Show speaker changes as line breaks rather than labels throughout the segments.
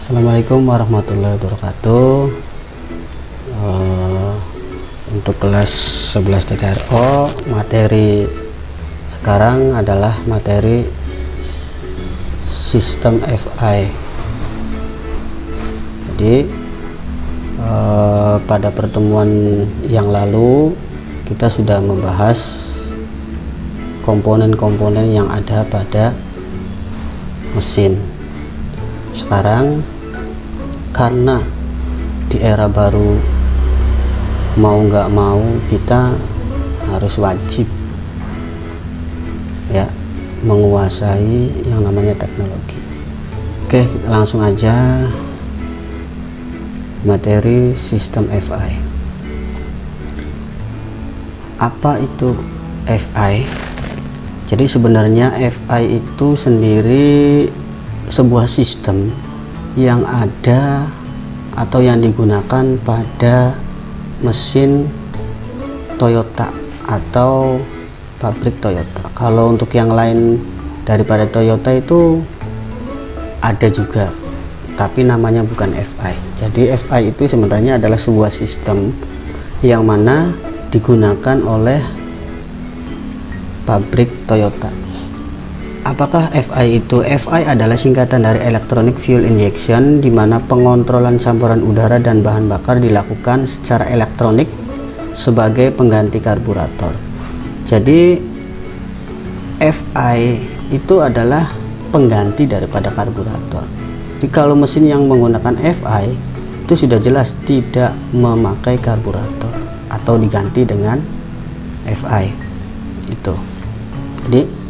Assalamualaikum warahmatullahi wabarakatuh. Untuk kelas 11 TKRO, materi sekarang adalah materi sistem FI. Jadi pada pertemuan yang lalu kita sudah membahas komponen-komponen yang ada pada mesin. Sekarang karena di era baru, mau nggak mau kita harus wajib ya menguasai yang namanya teknologi. Oke, kita langsung aja materi sistem FI. Apa itu FI? Jadi sebenarnya FI itu sendiri sebuah sistem yang ada atau yang digunakan pada mesin Toyota atau pabrik Toyota. Kalau untuk yang lain daripada Toyota itu ada juga, tapi namanya bukan FI. Jadi FI itu sebenarnya adalah sebuah sistem yang mana digunakan oleh pabrik Toyota. Apakah FI itu? FI adalah singkatan dari Electronic Fuel Injection, di mana pengontrolan campuran udara dan bahan bakar dilakukan secara elektronik sebagai pengganti karburator. Jadi FI itu adalah pengganti daripada karburator. Jadi kalau mesin yang menggunakan FI itu sudah jelas tidak memakai karburator atau diganti dengan FI itu. Jadi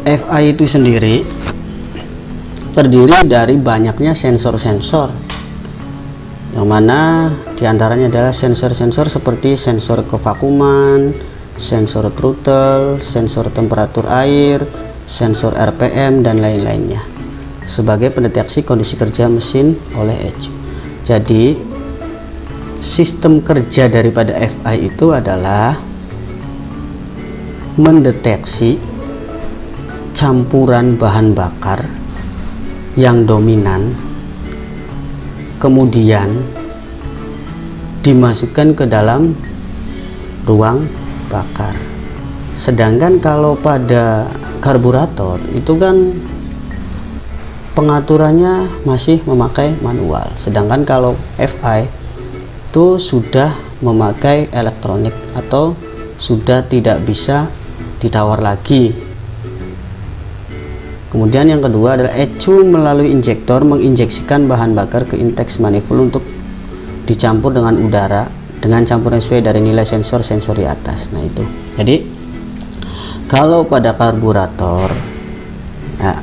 FI itu sendiri terdiri dari banyaknya sensor-sensor, yang mana diantaranya adalah sensor-sensor seperti sensor kevakuman, sensor throttle, sensor temperatur air, sensor RPM, dan lain-lainnya sebagai pendeteksi kondisi kerja mesin oleh ECU. Jadi sistem kerja daripada FI itu adalah mendeteksi campuran bahan bakar yang dominan, kemudian dimasukkan ke dalam ruang bakar. Sedangkan kalau pada karburator itu kan pengaturannya masih memakai manual, sedangkan kalau FI itu sudah memakai elektronik atau sudah tidak bisa ditawar lagi. Kemudian yang kedua adalah ECU melalui injektor menginjeksikan bahan bakar ke intake manifold untuk dicampur dengan udara dengan campuran sesuai dari nilai sensor di atas. Nah itu. Jadi kalau pada karburator ya,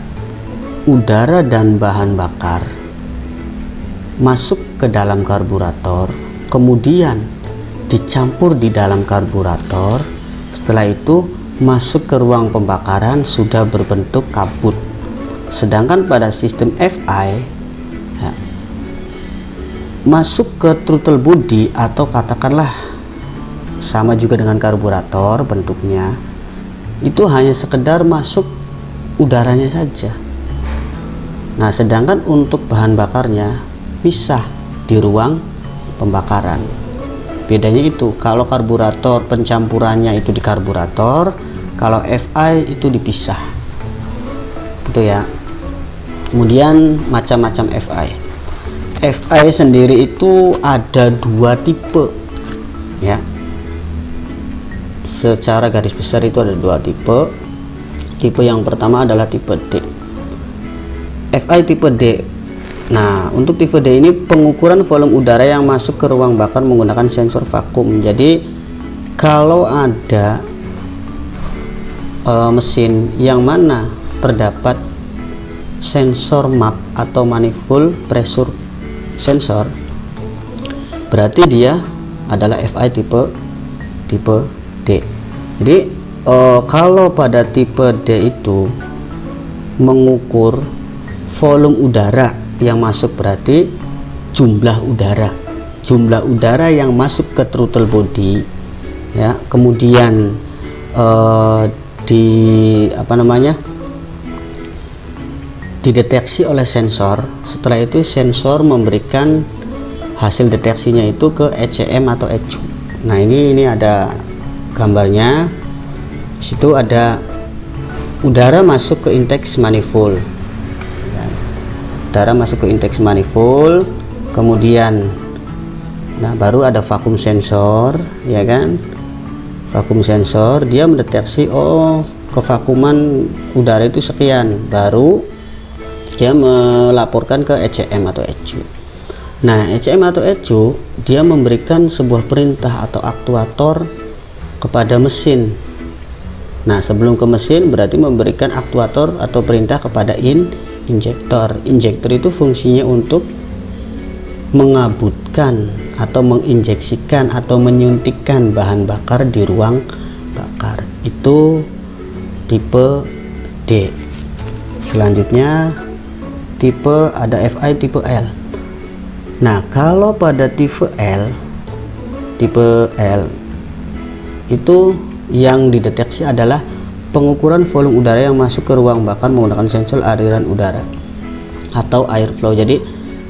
udara dan bahan bakar masuk ke dalam karburator, kemudian dicampur di dalam karburator, setelah itu masuk ke ruang pembakaran sudah berbentuk kabut. Sedangkan pada sistem FI ya, masuk ke throttle body atau katakanlah sama juga dengan karburator bentuknya, itu hanya sekedar masuk udaranya saja. Nah sedangkan untuk bahan bakarnya pisah di ruang pembakaran. Bedanya itu, kalau karburator pencampurannya itu di karburator, kalau FI itu dipisah gitu ya. Kemudian macam-macam FI. FI sendiri itu ada dua tipe ya. Secara garis besar itu ada dua tipe. Tipe yang pertama adalah tipe D. FI tipe D. Nah, untuk tipe D ini pengukuran volume udara yang masuk ke ruang bakar menggunakan sensor vakum. Jadi kalau ada mesin yang mana terdapat sensor MAP atau manifold pressure sensor, berarti dia adalah FI tipe D. Jadi kalau pada tipe D itu mengukur volume udara yang masuk, berarti jumlah udara yang masuk ke throttle body ya, kemudian dideteksi oleh sensor. Setelah itu sensor memberikan hasil deteksinya itu ke ECM atau ECU. Nah, ini ada gambarnya. Di situ ada udara masuk ke intake manifold. Udara masuk ke intake manifold, kemudian baru ada vakum sensor, ya kan? Vakum sensor dia mendeteksi kevakuman udara itu sekian, baru dia melaporkan ke ECM atau ECU. Nah, ECM atau ECU dia memberikan sebuah perintah atau aktuator kepada mesin. Nah, sebelum ke mesin berarti memberikan aktuator atau perintah kepada injektor. Injektor itu fungsinya untuk mengabutkan atau menginjeksikan atau menyuntikkan bahan bakar di ruang bakar. Itu tipe D. Selanjutnya ada FI tipe L. Nah, kalau pada tipe L itu yang dideteksi adalah pengukuran volume udara yang masuk ke ruang bakar menggunakan sensor aliran udara atau airflow. Jadi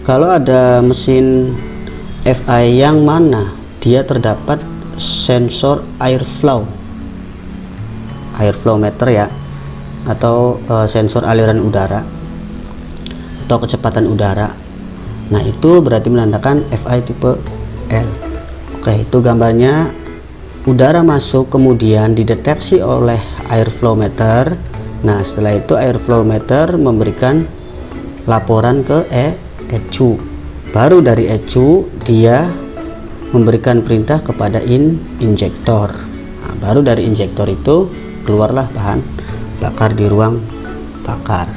kalau ada mesin FI yang mana dia terdapat sensor airflow meter ya, atau sensor aliran udara atau kecepatan udara, nah itu berarti menandakan FI tipe L. Oke, itu gambarnya. Udara masuk kemudian dideteksi oleh airflow meter. Nah, setelah itu airflow meter memberikan laporan ke ECU. Baru dari ECU dia memberikan perintah kepada injektor. Nah, baru dari injektor itu keluarlah bahan bakar di ruang bakar.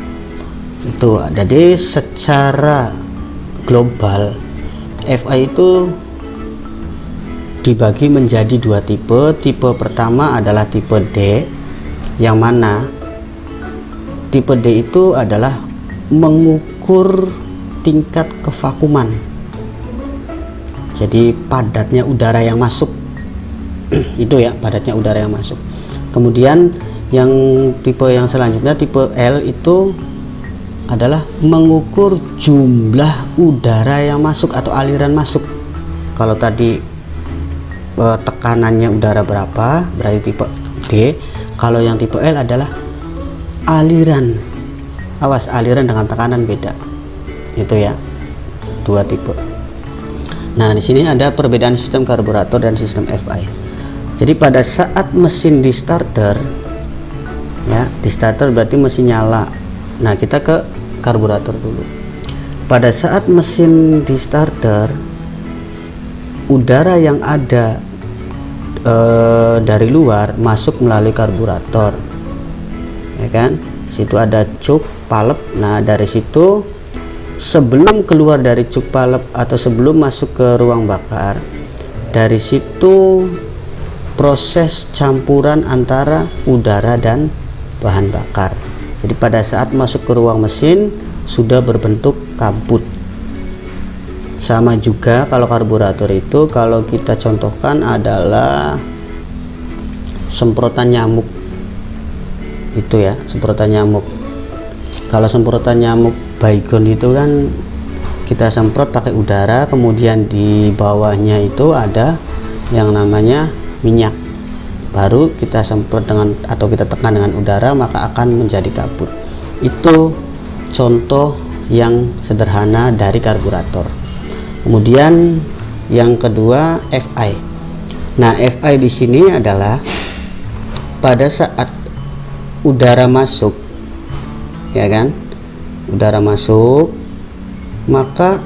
Itu jadi secara global FI itu dibagi menjadi dua tipe. Tipe pertama adalah tipe D, yang mana tipe D itu adalah mengukur tingkat kevakuman, jadi padatnya udara yang masuk. Itu ya, padatnya udara yang masuk. Kemudian yang tipe yang selanjutnya tipe L itu adalah mengukur jumlah udara yang masuk atau aliran masuk. Kalau tadi tekanannya udara berapa, berarti tipe D. Kalau yang tipe L adalah aliran. Awas, aliran dengan tekanan beda. Itu ya, dua tipe. Nah, di sini ada perbedaan sistem karburator dan sistem FI. Jadi pada saat mesin di starter, ya, di starter berarti mesin nyala. Nah, kita ke karburator dulu. Pada saat mesin di starter, udara yang ada dari luar masuk melalui karburator, ya kan? Situ ada cup palep. Nah, dari situ sebelum keluar dari cup palep atau sebelum masuk ke ruang bakar, dari situ proses campuran antara udara dan bahan bakar. Jadi pada saat masuk ke ruang mesin sudah berbentuk kabut. Sama juga kalau karburator itu, kalau kita contohkan adalah semprotan nyamuk. Itu ya, semprotan nyamuk. Kalau semprotan nyamuk baygon itu kan kita semprot pakai udara, kemudian di bawahnya itu ada yang namanya minyak, baru kita semprot dengan atau kita tekan dengan udara, maka akan menjadi kabut. Itu contoh yang sederhana dari karburator. Kemudian yang kedua FI. Nah, FI di sini adalah pada saat udara masuk, ya kan, udara masuk, maka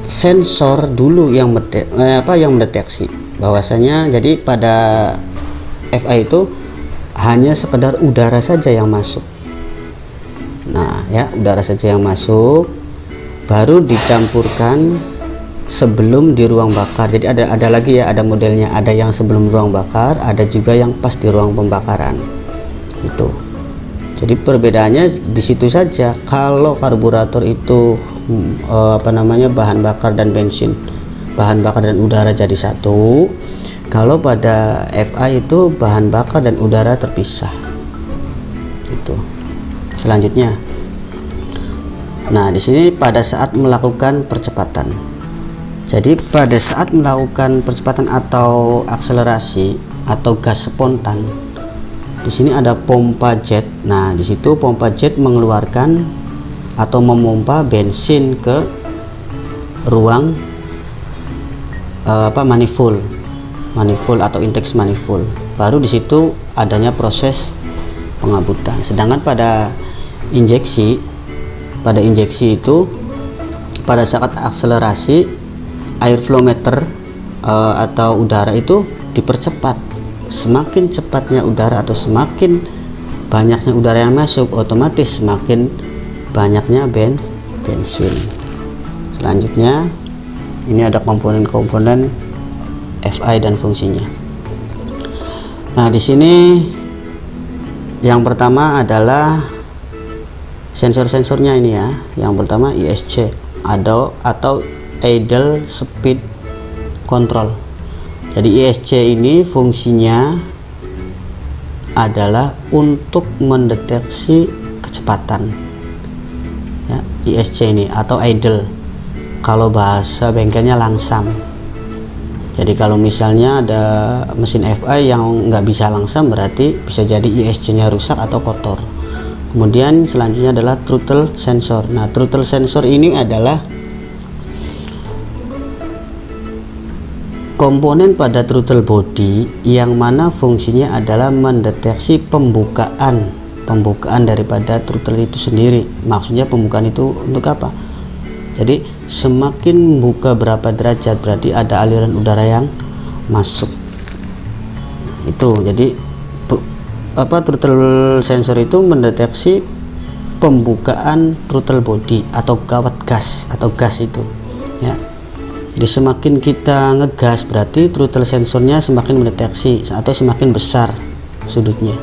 sensor dulu yang mendeteksi bahwasanya, jadi pada FI itu hanya sekedar udara saja yang masuk. Nah ya, udara saja yang masuk, baru dicampurkan sebelum di ruang bakar. Jadi ada lagi ya, ada modelnya, ada yang sebelum ruang bakar, ada juga yang pas di ruang pembakaran. Itu jadi perbedaannya di situ saja. Kalau karburator itu bahan bakar dan bensin, bahan bakar dan udara jadi satu. Kalau pada FI itu bahan bakar dan udara terpisah. Itu Selanjutnya, nah di sini pada saat melakukan percepatan. Jadi pada saat melakukan percepatan atau akselerasi atau gas spontan, di sini ada pompa jet. Nah di situ pompa jet mengeluarkan atau memompa bensin ke ruang manifold atau intake manifold. Baru di situ adanya proses pengabutan. Sedangkan pada injeksi itu pada saat akselerasi, air flow meter atau udara itu dipercepat. Semakin cepatnya udara atau semakin banyaknya udara yang masuk, otomatis semakin banyaknya bensin. Selanjutnya ini ada komponen-komponen FI dan fungsinya. Nah di sini yang pertama adalah sensor-sensornya ini ya. Yang pertama ISC atau idle speed control. Jadi ISC ini fungsinya adalah untuk mendeteksi kecepatan ya, ISC ini atau idle, kalau bahasa bengkelnya langsam. Jadi kalau misalnya ada mesin FI yang nggak bisa langsam, berarti bisa jadi ISC nya rusak atau kotor. Kemudian selanjutnya adalah throttle sensor. Nah throttle sensor ini adalah komponen pada throttle body yang mana fungsinya adalah mendeteksi pembukaan daripada throttle itu sendiri. Maksudnya pembukaan itu untuk apa? Jadi semakin buka berapa derajat berarti ada aliran udara yang masuk. Itu jadi throttle sensor itu mendeteksi pembukaan throttle body atau kawat gas itu ya. Jadi semakin kita ngegas berarti throttle sensornya semakin mendeteksi atau semakin besar sudutnya.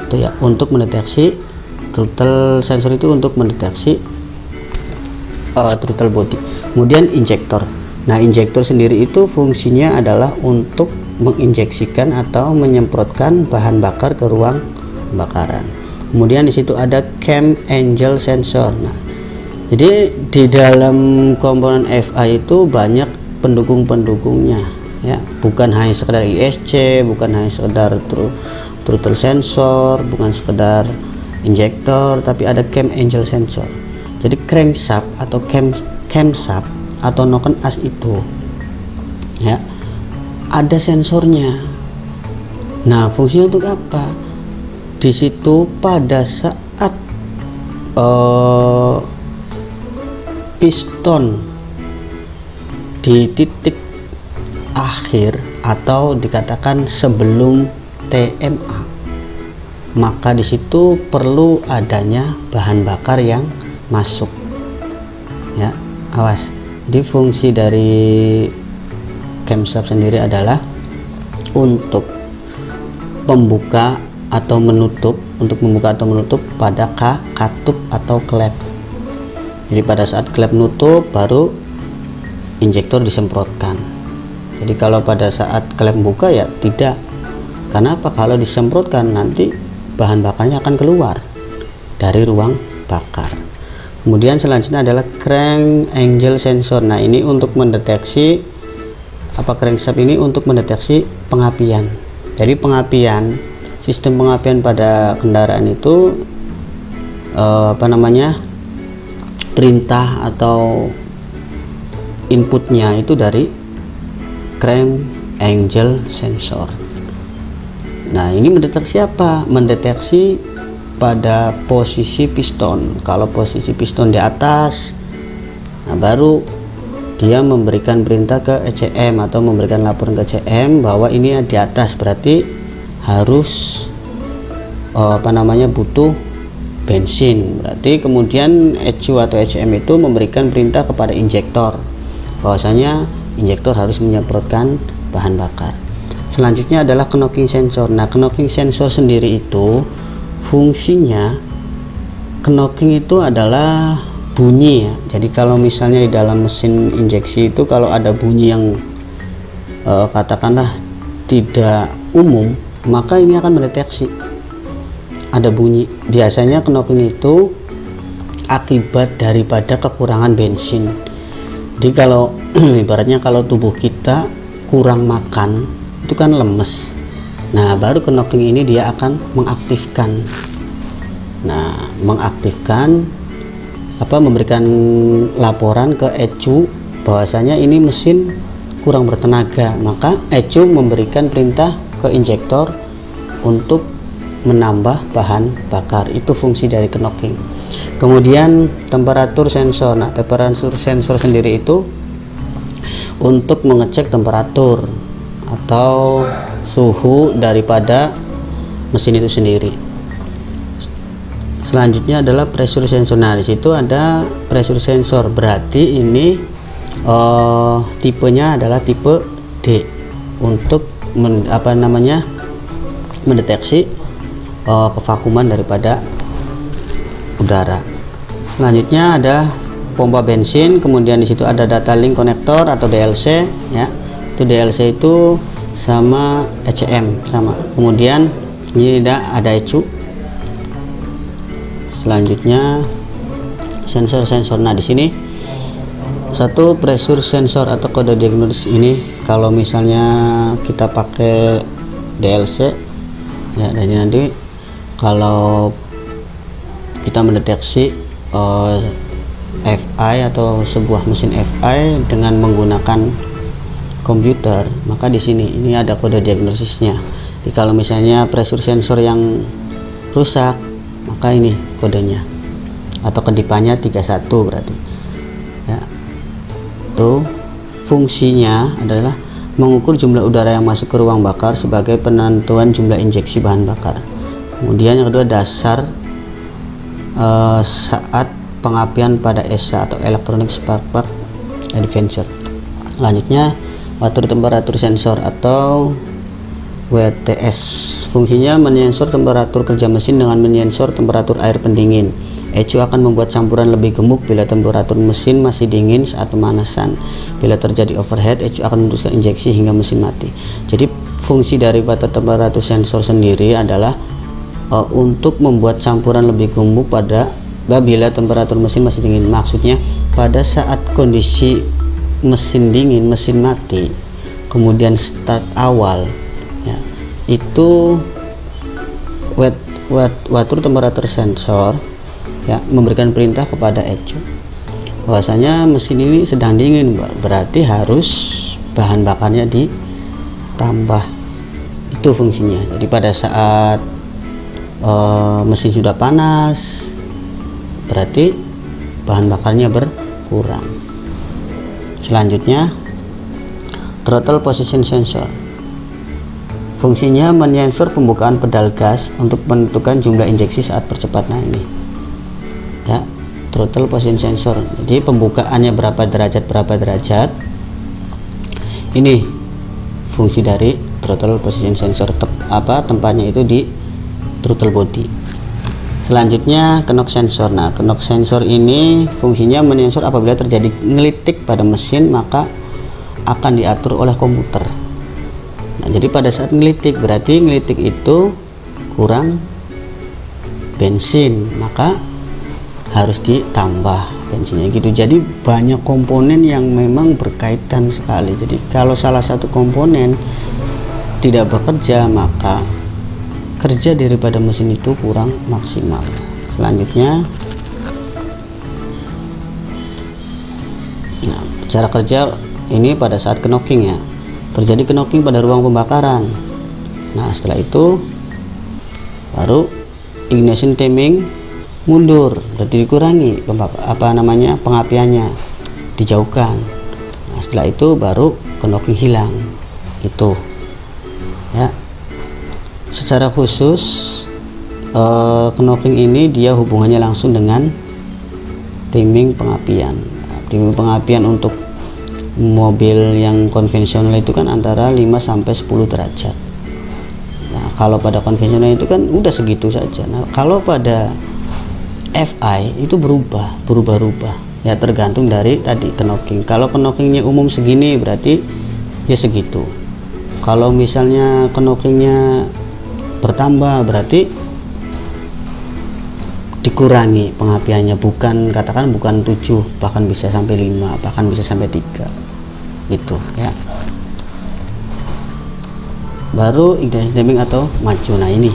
Itu ya, untuk mendeteksi throttle sensor itu untuk mendeteksi throttle body. Kemudian injektor. Nah injektor sendiri itu fungsinya adalah untuk menginjeksikan atau menyemprotkan bahan bakar ke ruang pembakaran. Kemudian di situ ada cam angle sensor. Nah jadi di dalam komponen FI itu banyak pendukung-pendukungnya ya, bukan hanya sekedar ISC, bukan hanya sekedar throttle sensor, bukan sekedar injektor, tapi ada cam angle sensor. Jadi crankshaft atau camshaft atau noken as itu ya ada sensornya. Nah fungsinya untuk apa? Di situ pada saat piston di titik akhir atau dikatakan sebelum TMA, maka di situ perlu adanya bahan bakar yang masuk ya, awas. Jadi fungsi dari camshaft sendiri adalah untuk membuka atau menutup pada katup atau klep. Jadi pada saat klep nutup baru injektor disemprotkan. Jadi kalau pada saat klep buka ya tidak. Kenapa? Kalau disemprotkan nanti bahan bakarnya akan keluar dari ruang bakar. Kemudian selanjutnya adalah crank angle sensor. Nah ini untuk mendeteksi crankshaft ini untuk mendeteksi pengapian. Jadi sistem pengapian pada kendaraan itu perintah atau inputnya itu dari crank angle sensor. Nah ini mendeteksi apa? Mendeteksi pada posisi piston. Kalau posisi piston di atas, nah baru dia memberikan perintah ke ECM atau memberikan laporan ke ECM bahwa ini di atas, berarti harus butuh bensin. Berarti kemudian ECU atau ECM itu memberikan perintah kepada injektor bahwasanya injektor harus menyemprotkan bahan bakar. Selanjutnya adalah knocking sensor. Nah knocking sensor sendiri itu fungsinya, knocking itu adalah bunyi ya. Jadi kalau misalnya di dalam mesin injeksi itu kalau ada bunyi yang katakanlah tidak umum, maka ini akan mendeteksi ada bunyi. Biasanya knocking itu akibat daripada kekurangan bensin. Jadi kalau ibaratnya kalau tubuh kita kurang makan itu kan lemes. Nah, baru knocking ini dia akan mengaktifkan. Nah, mengaktifkan memberikan laporan ke ECU bahwasanya ini mesin kurang bertenaga. Maka ECU memberikan perintah ke injektor untuk menambah bahan bakar. Itu fungsi dari knocking. Kemudian temperatur sensor. Nah, temperatur sensor sendiri itu untuk mengecek temperatur atau suhu daripada mesin itu sendiri. Selanjutnya adalah pressure sensor. Nah, di situ ada pressure sensor, berarti ini tipenya adalah tipe D untuk mendeteksi kevakuman daripada udara. Selanjutnya ada pompa bensin, kemudian di situ ada data link connector atau DLC ya. Itu DLC itu sama ECM sama. Kemudian ini ada ECU. Selanjutnya sensor. Nah, di sini satu pressure sensor atau kode diagnosis ini kalau misalnya kita pakai DLC ya, jadi nanti kalau kita mendeteksi FI atau sebuah mesin FI dengan menggunakan komputer, maka di sini ini ada kode diagnosisnya. Jadi kalau misalnya pressure sensor yang rusak, maka ini kodenya atau kedipannya 31 berarti ya. Itu fungsinya adalah mengukur jumlah udara yang masuk ke ruang bakar sebagai penentuan jumlah injeksi bahan bakar. Kemudian yang kedua dasar saat pengapian pada ESA atau Electronic Spark Plug Advancer. Selanjutnya water temperatur sensor atau WTS. Fungsinya menyensor temperatur kerja mesin dengan menyensor temperatur air pendingin. ECU akan membuat campuran lebih gemuk bila temperatur mesin masih dingin saat pemanasan. Bila terjadi overheat, ECU akan meneruskan injeksi hingga mesin mati. Jadi fungsi dari water temperatur sensor sendiri adalah untuk membuat campuran lebih gemuk bila temperatur mesin masih dingin. Maksudnya pada saat kondisi mesin dingin, mesin mati, kemudian start awal ya, itu water temperatur sensor ya memberikan perintah kepada ECU bahwasanya mesin ini sedang dingin, berarti harus bahan bakarnya ditambah. Itu fungsinya. Jadi pada saat mesin sudah panas, berarti bahan bakarnya berkurang. Selanjutnya throttle position sensor. Fungsinya menyensor pembukaan pedal gas untuk menentukan jumlah injeksi saat percepat. Nah, ini ya, throttle position sensor. Jadi pembukaannya berapa derajat. Ini fungsi dari throttle position sensor. Tempatnya itu di throttle body. Selanjutnya knock sensor. Nah, knock sensor ini fungsinya menyensor apabila terjadi ngelitik pada mesin, maka akan diatur oleh komputer. Nah, jadi pada saat ngelitik, berarti ngelitik itu kurang bensin, maka harus ditambah bensinnya gitu. Jadi banyak komponen yang memang berkaitan sekali. Jadi kalau salah satu komponen tidak bekerja, maka kerja daripada mesin itu kurang maksimal. Selanjutnya, nah, cara kerja ini pada saat knocking ya, terjadi knocking pada ruang pembakaran. Nah, setelah itu baru ignition timing mundur, berarti dikurangi pengapiannya, dijauhkan. Nah, setelah itu baru knocking hilang. Itu ya. Secara khusus knocking ini dia hubungannya langsung dengan timing pengapian. Timing pengapian untuk mobil yang konvensional itu kan antara 5 sampai 10 derajat. Nah, kalau pada konvensional itu kan udah segitu saja. Nah, kalau pada FI itu berubah-ubah ya, tergantung dari tadi knocking. Kalau knockingnya umum segini berarti ya segitu. Kalau misalnya knockingnya bertambah berarti dikurangi pengapiannya, bukan katakan bukan 7, bahkan bisa sampai 5, bahkan bisa sampai 3 gitu ya. Baru ignition damping atau maju. Nah ini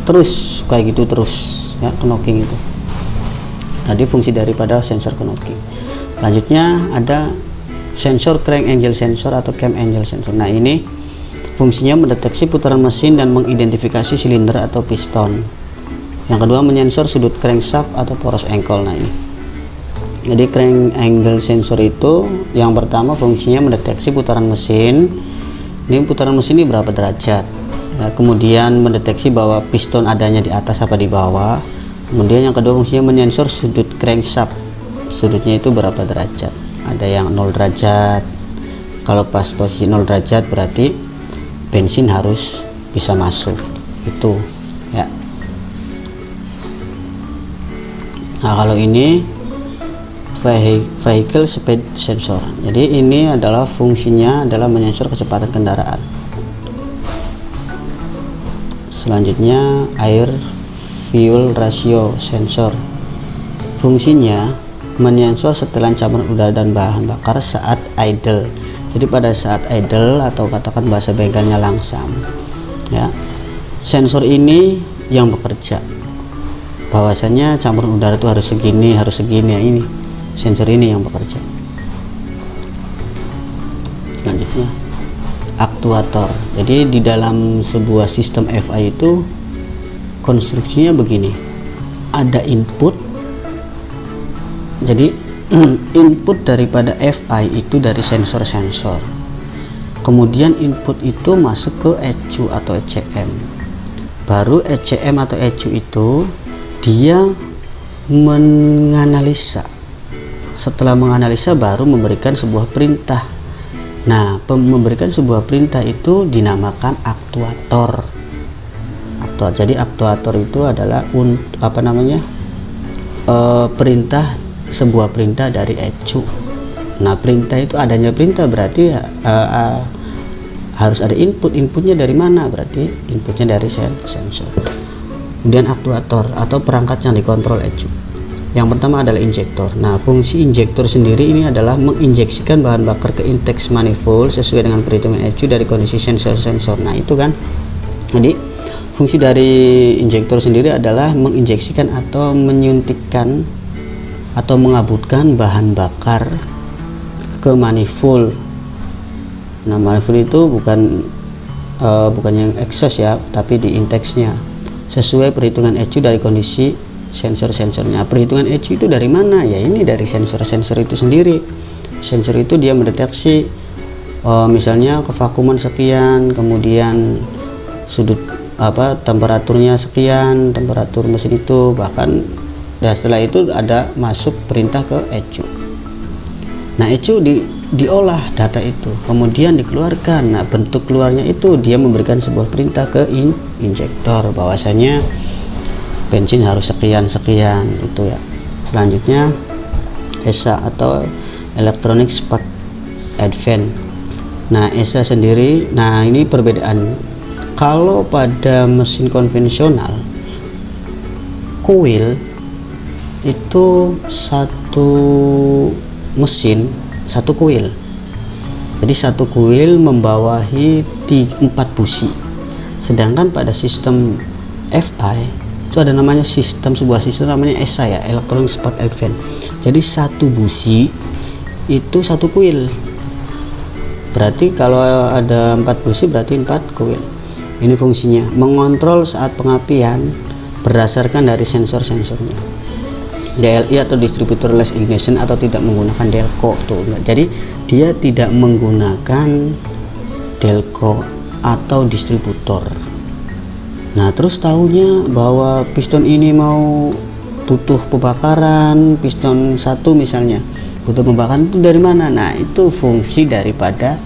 terus kayak gitu terus ya, knocking itu tadi fungsi daripada sensor knocking. Selanjutnya ada sensor crank angle sensor atau cam angle sensor. Nah ini fungsinya mendeteksi putaran mesin dan mengidentifikasi silinder atau piston. Yang kedua menyensor sudut crankshaft atau poros engkol. Nah ini jadi crank angle sensor itu yang pertama fungsinya mendeteksi putaran mesin. Ini putaran mesin ini berapa derajat ya, kemudian mendeteksi bahwa piston adanya di atas apa di bawah. Kemudian yang kedua fungsinya menyensor sudut crankshaft, sudutnya itu berapa derajat, ada yang 0 derajat. Kalau pas posisi 0 derajat berarti bensin harus bisa masuk itu ya. Nah kalau ini vehicle speed sensor, jadi ini adalah fungsinya adalah menyensor kecepatan kendaraan. Selanjutnya air fuel ratio sensor, fungsinya menyensor setelan campuran udara dan bahan bakar saat idle. Jadi pada saat idle atau katakan bahasa bengkelnya langsam ya, sensor ini yang bekerja bahwasanya campuran udara itu harus segini ya, ini sensor ini yang bekerja. Selanjutnya aktuator. Jadi di dalam sebuah sistem FI itu konstruksinya begini, ada input. Jadi input daripada FI itu dari sensor-sensor, kemudian input itu masuk ke ECU atau ECM. Baru ECM atau ECU itu dia menganalisa. Setelah menganalisa baru memberikan sebuah perintah. Nah, memberikan sebuah perintah itu dinamakan aktuator. Jadi aktuator itu adalah perintah, sebuah perintah dari ECU. Nah, perintah itu adanya perintah berarti harus ada inputnya dari mana? Berarti inputnya dari sensor. Kemudian aktuator atau perangkat yang dikontrol ECU. Yang pertama adalah injektor. Nah, fungsi injektor sendiri ini adalah menginjeksikan bahan bakar ke intake manifold sesuai dengan perhitungan ECU dari kondisi sensor-sensor. Nah, itu kan. Jadi, fungsi dari injektor sendiri adalah menginjeksikan atau menyuntikkan atau mengabutkan bahan bakar ke manifold. Nah, manifold itu bukan yang exhaust ya, tapi di intake-nya sesuai perhitungan ECU dari kondisi sensor-sensornya. Perhitungan ECU itu dari mana? Ya ini dari sensor-sensor itu sendiri. Sensor itu dia mendeteksi misalnya kevakuman sekian, kemudian sudut temperaturnya sekian, temperatur mesin itu, bahkan ya setelah itu ada masuk perintah ke ECU. Nah, ECU diolah data itu, kemudian dikeluarkan. Nah, bentuk keluarnya itu dia memberikan sebuah perintah ke injektor bahwasanya bensin harus sekian itu ya. Selanjutnya ESA atau Electronic Spark Advance. Nah, ESA sendiri, nah ini perbedaan. Kalau pada mesin konvensional, coil itu satu mesin, satu coil. Jadi satu coil membawahi 4 busi. Sedangkan pada sistem FI itu ada namanya sebuah sistem namanya ESA ya, Electronic Spark Advance. Jadi satu busi itu satu coil. Berarti kalau ada 4 busi berarti 4 coil. Ini fungsinya mengontrol saat pengapian berdasarkan dari sensor-sensornya. DLI atau distributorless ignition atau tidak menggunakan delco tuh. Jadi dia tidak menggunakan delco atau distributor. Nah, terus tahunya bahwa piston ini mau butuh pembakaran, piston 1 misalnya butuh pembakaran, itu dari mana? Nah, itu fungsi daripada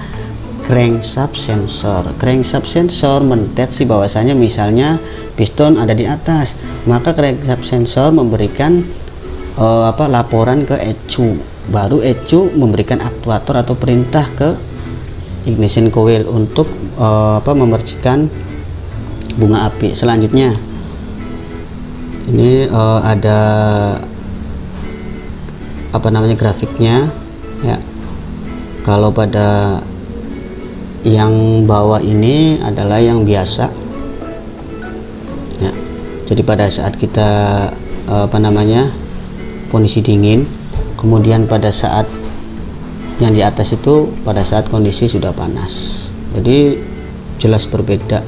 crankshaft sensor. Crankshaft sensor mendeteksi bahwasanya misalnya piston ada di atas, maka crankshaft sensor memberikan laporan ke ECU. Baru ECU memberikan aktuator atau perintah ke ignition coil untuk memercikan bunga api. Selanjutnya Ini ada apa namanya grafiknya ya. Kalau pada yang bawah ini adalah yang biasa ya. Jadi pada saat kita apa namanya kondisi dingin, kemudian pada saat yang di atas itu pada saat kondisi sudah panas, jadi jelas berbeda.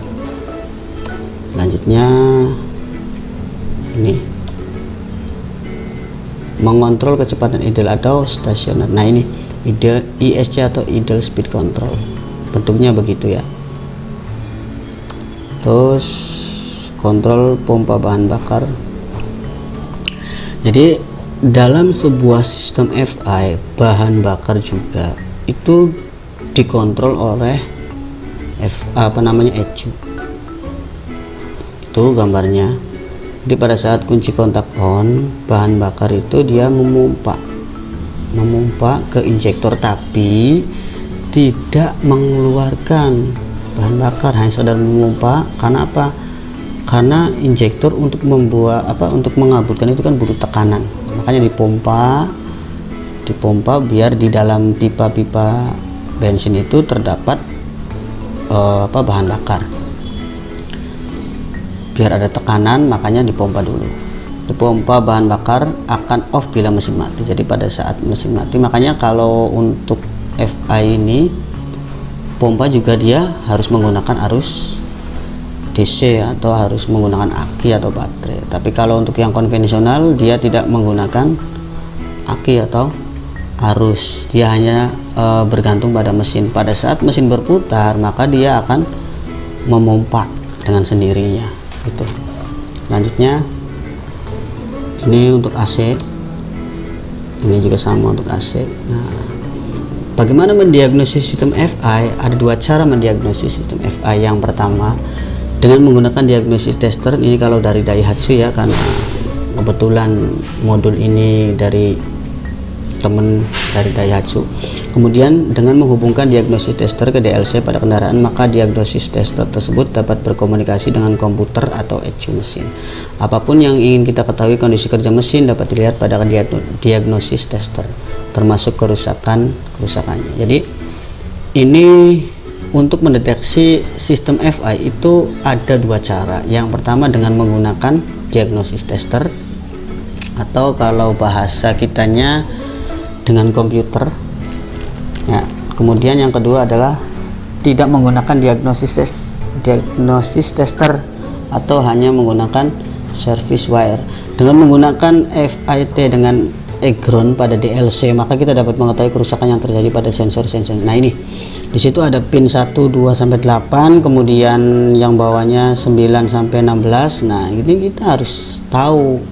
Selanjutnya ini mengontrol kecepatan ideal atau stasioner. Nah ini ideal ISC atau ideal speed control, bentuknya begitu ya. Terus kontrol pompa bahan bakar. Jadi dalam sebuah sistem FI bahan bakar juga itu dikontrol oleh ECU. Itu gambarnya. Jadi pada saat kunci kontak on, bahan bakar itu dia memompa ke injektor, tapi tidak mengeluarkan bahan bakar, hanya sekedar memompa. Karena apa? Karena injektor untuk untuk mengaburkan itu kan butuh tekanan, makanya dipompa biar di dalam pipa-pipa bensin itu terdapat bahan bakar, biar ada tekanan, makanya dipompa dulu. Dipompa bahan bakar akan off bila mesin mati. Jadi pada saat mesin mati, makanya kalau untuk FI ini pompa juga dia harus menggunakan arus DC atau harus menggunakan aki atau baterai. Tapi kalau untuk yang konvensional dia tidak menggunakan aki atau arus, dia hanya bergantung pada mesin. Pada saat mesin berputar, maka dia akan memompa dengan sendirinya gitu. Selanjutnya ini untuk AC, ini juga sama untuk AC. Nah, bagaimana mendiagnosis sistem FI? Ada dua cara mendiagnosis sistem FI. Yang pertama dengan menggunakan diagnosis tester. Ini kalau dari Daihatsu ya, karena kebetulan modul ini dari temen dari Daihatsu. Kemudian dengan menghubungkan diagnosis tester ke DLC pada kendaraan, maka diagnosis tester tersebut dapat berkomunikasi dengan komputer atau ECU mesin. Apapun yang ingin kita ketahui kondisi kerja mesin dapat dilihat pada diagnosis tester, termasuk kerusakannya. Jadi ini untuk mendeteksi sistem FI itu ada dua cara. Yang pertama dengan menggunakan diagnosis tester, atau kalau bahasa kitanya dengan komputer ya. Kemudian yang kedua adalah tidak menggunakan diagnosis tester atau hanya menggunakan service wire. Dengan menggunakan FIT dengan ground pada DLC, maka kita dapat mengetahui kerusakan yang terjadi pada sensor-sensor. Nah ini di situ ada pin 1, 2 sampai 8, kemudian yang bawahnya 9 sampai 16. Nah ini kita harus tahu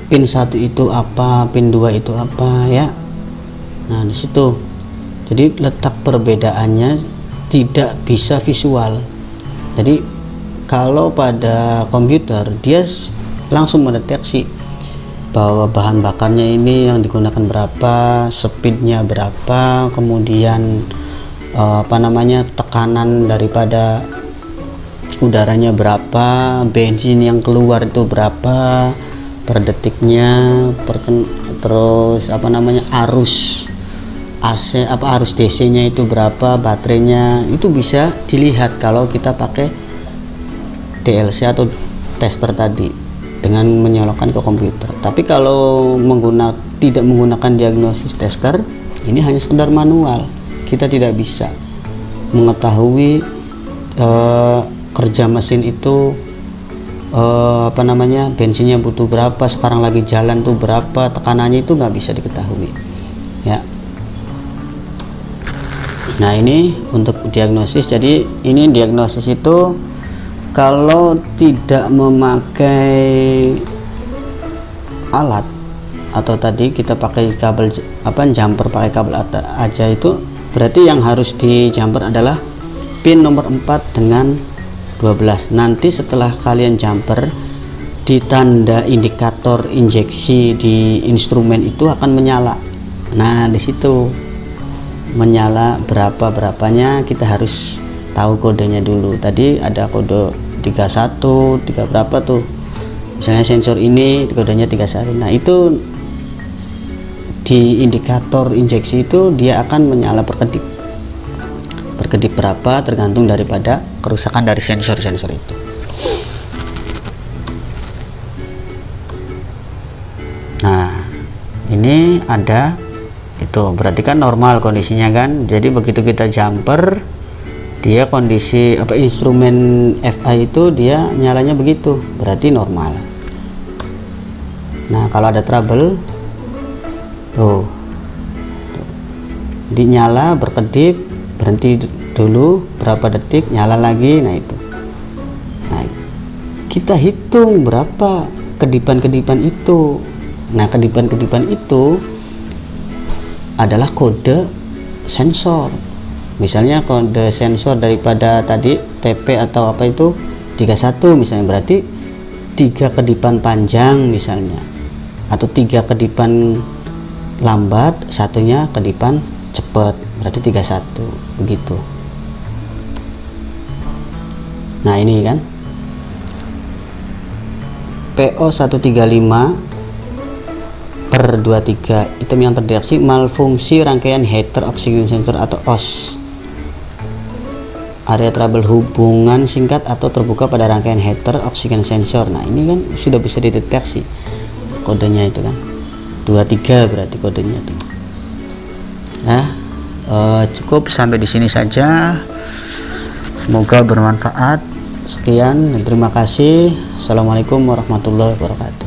pin 1 itu apa, pin 2 itu apa ya. Nah di situ jadi letak perbedaannya tidak bisa visual. Jadi kalau pada komputer dia langsung mendeteksi bahwa bahan bakarnya ini yang digunakan berapa, speednya berapa, kemudian tekanan daripada udaranya berapa, bensin yang keluar itu berapa per detiknya, terus arus AC arus DC nya itu berapa, baterainya itu bisa dilihat kalau kita pakai DLC atau tester tadi dengan menyolokkan ke komputer. Tapi kalau tidak menggunakan diagnosis tester, ini hanya sekedar manual. Kita tidak bisa mengetahui kerja mesin itu bensinnya butuh berapa, sekarang lagi jalan tuh berapa, tekanannya itu nggak bisa diketahui ya. Nah ini untuk diagnosis. Jadi ini diagnosis itu kalau tidak memakai alat atau tadi kita pakai kabel jumper, pakai kabel aja, itu berarti yang harus di jumper adalah pin nomor 4 dengan 12. Nanti setelah kalian jumper, di tanda indikator injeksi di instrumen itu akan menyala. Nah di situ menyala berapanya kita harus tahu kodenya dulu. Tadi ada kode 31, 3 berapa tuh. misalnya sensor ini kodenya 31. Nah itu di indikator injeksi itu dia akan menyala berkedip berapa tergantung daripada kerusakan dari sensor-sensor itu. Nah ini ada itu berarti kan normal kondisinya kan. Jadi begitu kita jumper, dia kondisi instrumen FI itu dia nyalanya begitu, berarti normal. Nah kalau ada trouble tuh, jadi nyala berkedip, berhenti dulu berapa detik, nyala lagi. Nah itu, nah kita hitung berapa kedipan-kedipan itu. Nah kedipan-kedipan itu adalah kode sensor. Misalnya kode sensor daripada tadi TP atau apa itu 31 misalnya, berarti 3 kedipan panjang misalnya, atau 3 kedipan lambat, satunya kedipan cepat, berarti 31 begitu. Nah ini kan PO 135/23 item yang terdeteksi malfungsi rangkaian heater oxygen sensor atau OS. Area trouble hubungan singkat atau terbuka pada rangkaian heater oxygen sensor. Nah ini kan sudah bisa dideteksi kodenya itu kan 23 berarti kodenya itu. Nah cukup sampai di sini saja, semoga bermanfaat. Sekian dan terima kasih. Assalamualaikum warahmatullahi wabarakatuh.